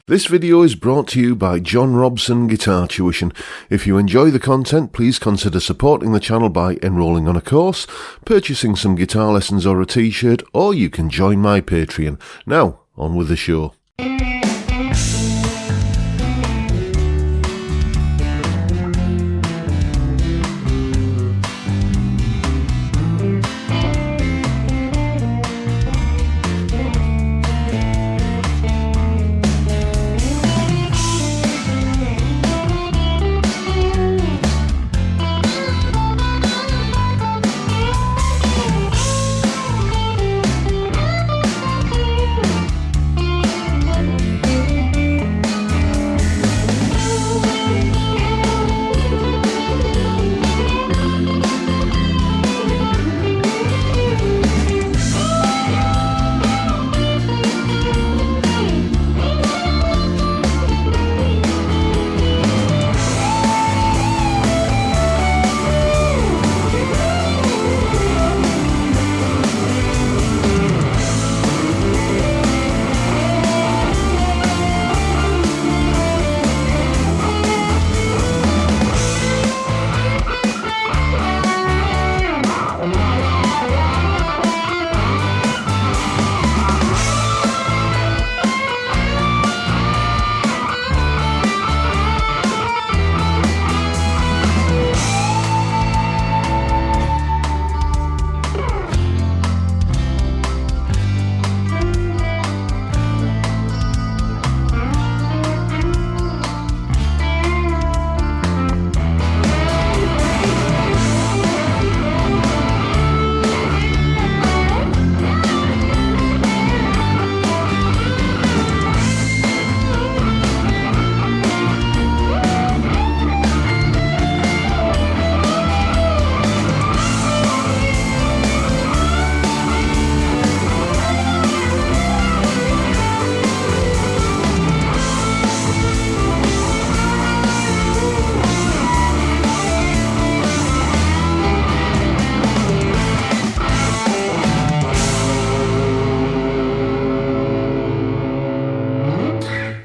This video is brought to you by John Robson Guitar Tuition. If you enjoy the content, please consider supporting the channel by enrolling on a course, purchasing some guitar lessons or a t-shirt, or you can join my Patreon. Now, on with the show.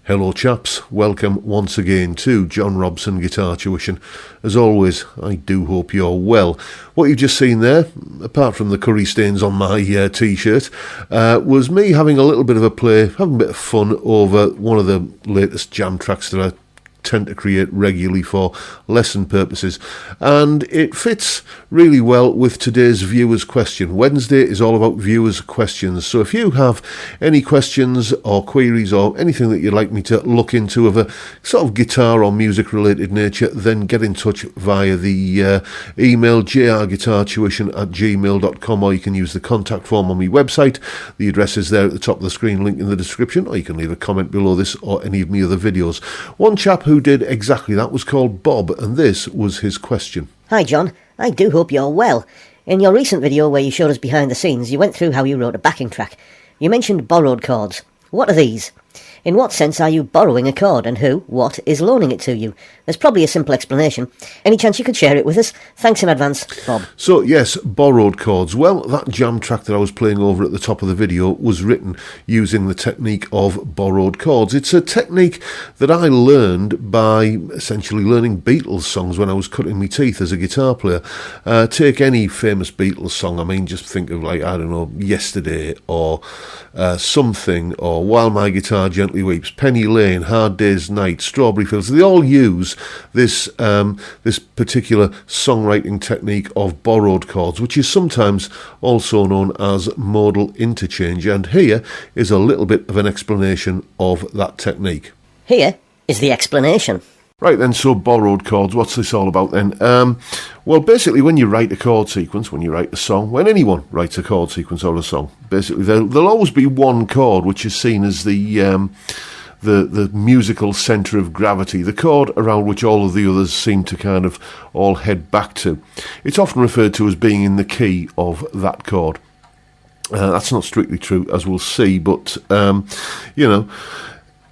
Hello chaps, welcome once again to John Robson Guitar Tuition. As always, I do hope you're well. What you've just seen there, apart from the curry stains on my t-shirt, was me having a little bit of a play, having a bit of fun over one of the latest jam tracks that I tend to create regularly for lesson purposes, and it fits really well with today's viewers question. Wednesday is all about viewers questions, so if you have any questions or queries or anything that you'd like me to look into of a sort of guitar or music related nature, then get in touch via the email jrguitartuition@gmail.com, or you can use the contact form on my website. The address is there at the top of the screen, link in the description, or you can leave a comment below this or any of my other videos. One chap who did exactly that was called Bob, and this was his question. Hi John, I do hope you're well. In your recent video where you showed us behind the scenes, you went through how you wrote a backing track. You mentioned borrowed chords. What are these? In what sense are you borrowing a chord, and who, what, is loaning it to you? There's probably a simple explanation. Any chance you could share it with us? Thanks in advance, Bob. So yes, borrowed chords. Well, that jam track that I was playing over at the top of the video was written using the technique of borrowed chords. It's a technique that I learned by essentially learning Beatles songs when I was cutting my teeth as a guitar player. Take any famous Beatles song, I mean, just think of, like, I don't know, Yesterday, or Something, or While My Guitar Gently Weeps, Penny Lane, Hard Day's Night, Strawberry Fields. They all use this particular songwriting technique of borrowed chords, which is sometimes also known as modal interchange, and here is a little bit of an explanation of that technique. Here is the explanation. Right then, so borrowed chords, what's this all about then? Well, basically when you write a chord sequence, when you write a song, when anyone writes a chord sequence or a song, basically there'll always be one chord which is seen as the musical centre of gravity, the chord around which all of the others seem to kind of all head back to. It's often referred to as being in the key of that chord. That's not strictly true, as we'll see, but, you know,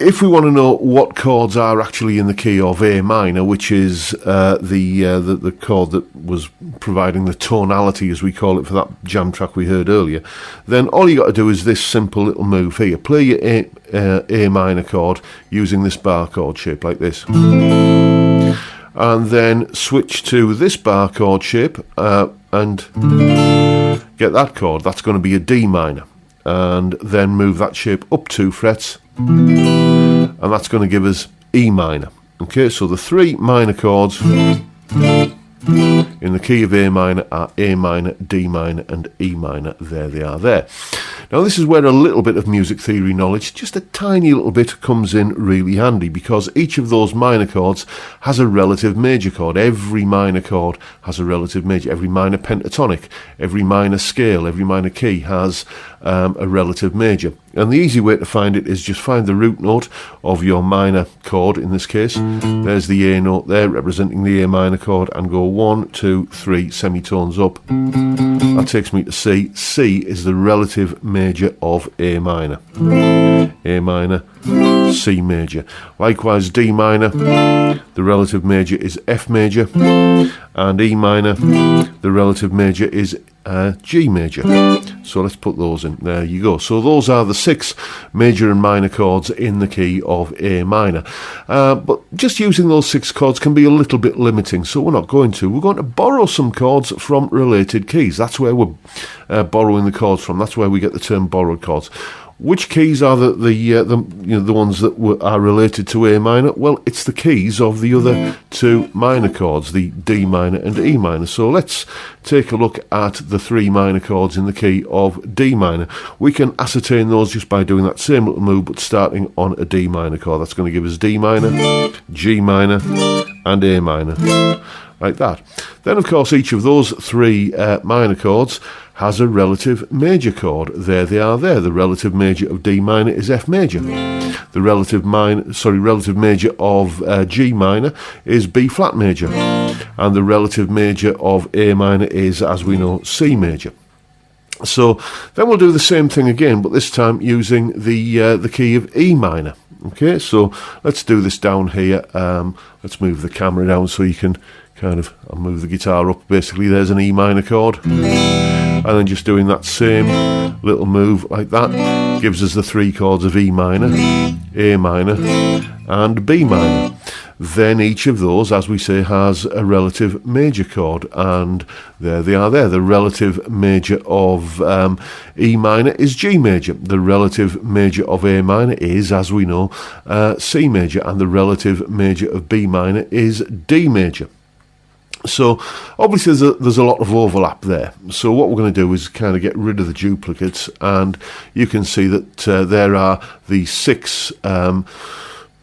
if we want to know what chords are actually in the key of A minor, which is the chord that was providing the tonality, as we call it, for that jam track we heard earlier, then all you got to do is this simple little move here. Play your A minor chord using this bar chord shape like this. And then switch to this bar chord shape and get that chord. That's going to be a D minor. And then move that shape up 2 frets. And that's going to give us E minor. Okay, so the 3 minor chords in the key of A minor are A minor, D minor and E minor. There they are there. Now this is where a little bit of music theory knowledge, just a tiny little bit, comes in really handy, because each of those minor chords has a relative major chord. Every minor chord has a relative major. Every minor pentatonic, every minor scale, every minor key has a relative major. And the easy way to find it is just find the root note of your minor chord. In this case, there's the A note there representing the A minor chord, and go 1, 2, 3 semitones up. That takes me to C. C is the relative major of A minor. A minor, C major. Likewise, D minor, the relative major is F major, and E minor, the relative major is G major. So let's put those in. There you go. So those are the 6 major and minor chords in the key of A minor. But just using those 6 chords can be a little bit limiting, so we're not going to. We're going to borrow some chords from related keys. That's where we're borrowing the chords from. That's where we get the term borrowed chords. Which keys are the ones that are related to A minor? Well, it's the keys of the other 2 minor chords, the D minor and E minor. So let's take a look at the 3 minor chords in the key of D minor. We can ascertain those just by doing that same little move, but starting on a D minor chord. That's going to give us D minor, G minor and A minor, like that. Then, of course, each of those 3 minor chords has a relative major chord. There they are there. The relative major of D minor is F major. The relative major of G minor is B flat major. And the relative major of A minor is, as we know, C major. So then we'll do the same thing again, but this time using the key of E minor. Okay, so let's do this down here. Let's move the camera down so you can I'll move the guitar up. Basically, there's an E minor chord. And then just doing that same little move like that gives us the 3 chords of E minor, A minor and B minor. Then each of those, as we say, has a relative major chord, and there they are there. The relative major of E minor is G major. The relative major of A minor is, as we know, C major, and the relative major of B minor is D major. So obviously there's a lot of overlap there. So what we're going to do is kind of get rid of the duplicates, and you can see that there are the 6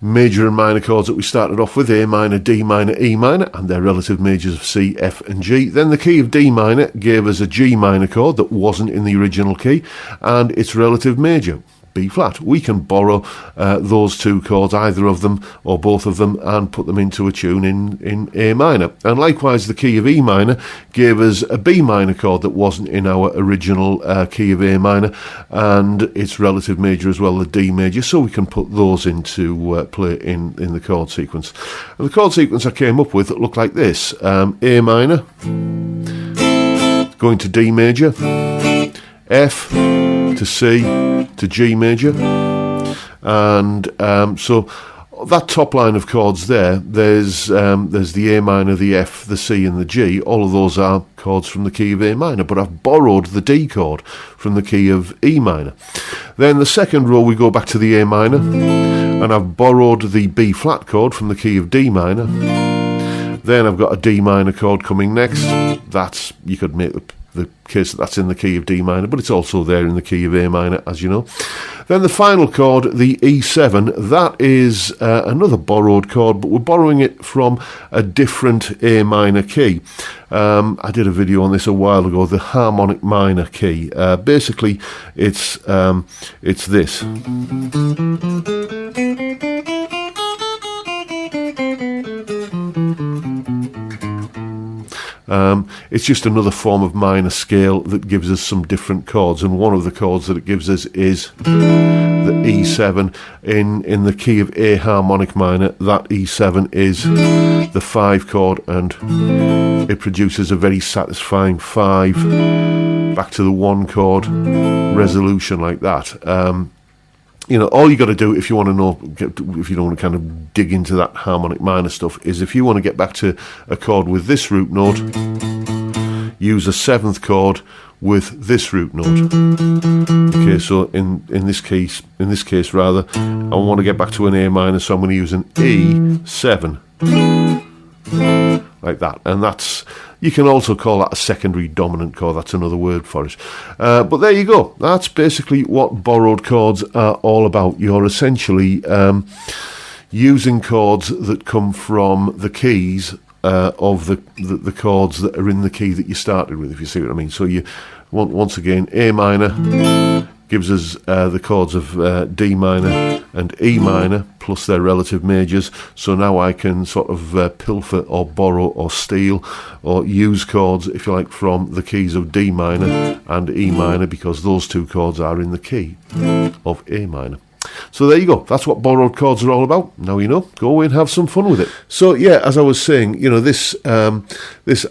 major and minor chords that we started off with: A minor, D minor, E minor, and their relative majors of C, F and G. Then the key of D minor gave us a G minor chord that wasn't in the original key, and its relative major, B flat. We can borrow those 2 chords, either of them or both of them, and put them into a tune in A minor. And likewise, the key of E minor gave us a B minor chord that wasn't in our original key of A minor, and its relative major as well, the D major. So we can put those into play in the chord sequence. And the chord sequence I came up with looked like this: A minor, going to D major, F to C to G major, and so that top line of chords there's the A minor, the F, the C and the G. All of those are chords from the key of A minor, but I've borrowed the D chord from the key of E minor. Then the second row we go back to the A minor, and I've borrowed the B flat chord from the key of D minor. Then I've got a D minor chord coming next. That's, you could make the case that's in the key of D minor, but it's also there in the key of A minor, as you know. Then the final chord, the E7, that is another borrowed chord, but we're borrowing it from a different A minor key. I did a video on this a while ago, the harmonic minor key. Basically, it's this. It's just another form of minor scale that gives us some different chords, and one of the chords that it gives us is the E7 in the key of A harmonic minor. That E7 is the 5 chord, and it produces a very satisfying 5 back to the 1 chord resolution like that. All you got to do if you want to know, if you don't want to kind of dig into that harmonic minor stuff, is if you want to get back to a chord with this root note, use a 7th chord with this root note. Okay, so in this case, rather, I want to get back to an A minor, so I'm going to use an E7, like that, and that's. You can also call that a secondary dominant chord. That's another word for it. But there you go. That's basically what borrowed chords are all about. You're essentially using chords that come from the keys of the chords that are in the key that you started with, if you see what I mean. So you once again, A minor gives us the chords of D minor and E minor plus their relative majors. So now I can sort of pilfer or borrow or steal or use chords, if you like, from the keys of D minor and E minor, because those 2 chords are in the key of A minor. So there you go. That's what borrowed chords are all about. Now you know. Go away and have some fun with it. So yeah, as I was saying, this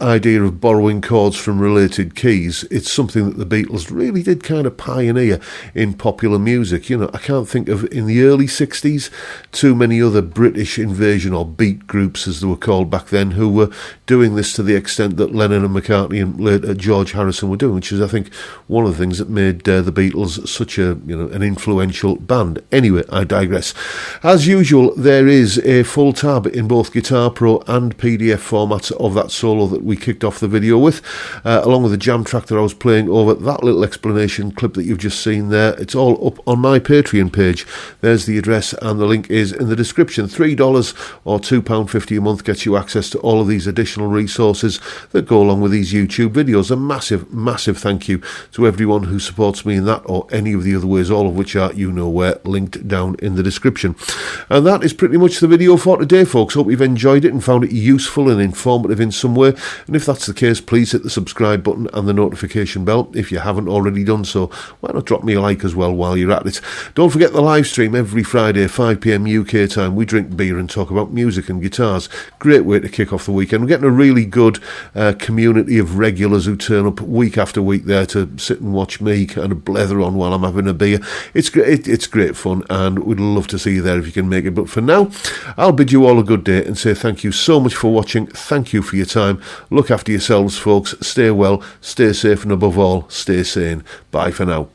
idea of borrowing chords from related keys, it's something that the Beatles really did kind of pioneer in popular music. I can't think of, in the early 60s, too many other British invasion or beat groups, as they were called back then, who were doing this to the extent that Lennon and McCartney and later George Harrison were doing, which is, I think, one of the things that made the Beatles such an influential band. Anyway, I digress. As usual, there is a full tab in both Guitar Pro and PDF formats of that solo that we kicked off the video with, along with the jam track that I was playing over that little explanation clip that you've just seen there. It's all up on my Patreon page. There's the address, and the link is in the description. $3 or £2.50 a month gets you access to all of these additional resources that go along with these YouTube videos. A massive, massive thank you to everyone who supports me in that or any of the other ways, all of which are, where, linked down in the description. And that is pretty much the video for today, folks. Hope you've enjoyed it and found it useful and informative in some way. And if that's the case, please hit the subscribe button and the notification bell if you haven't already done so. Why not drop me a like as well while you're at it? Don't forget the live stream every Friday, 5 PM UK time. We drink beer and talk about music and guitars. Great way to kick off the weekend. We're getting a really good community of regulars who turn up week after week there to sit and watch me kind of blether on while I'm having a beer. It's great fun, and we'd love to see you there if you can make it. But for now, I'll bid you all a good day and say thank you so much for watching. Thank you for your time. Look after yourselves, folks. Stay well, stay safe, and above all, stay sane. Bye for now.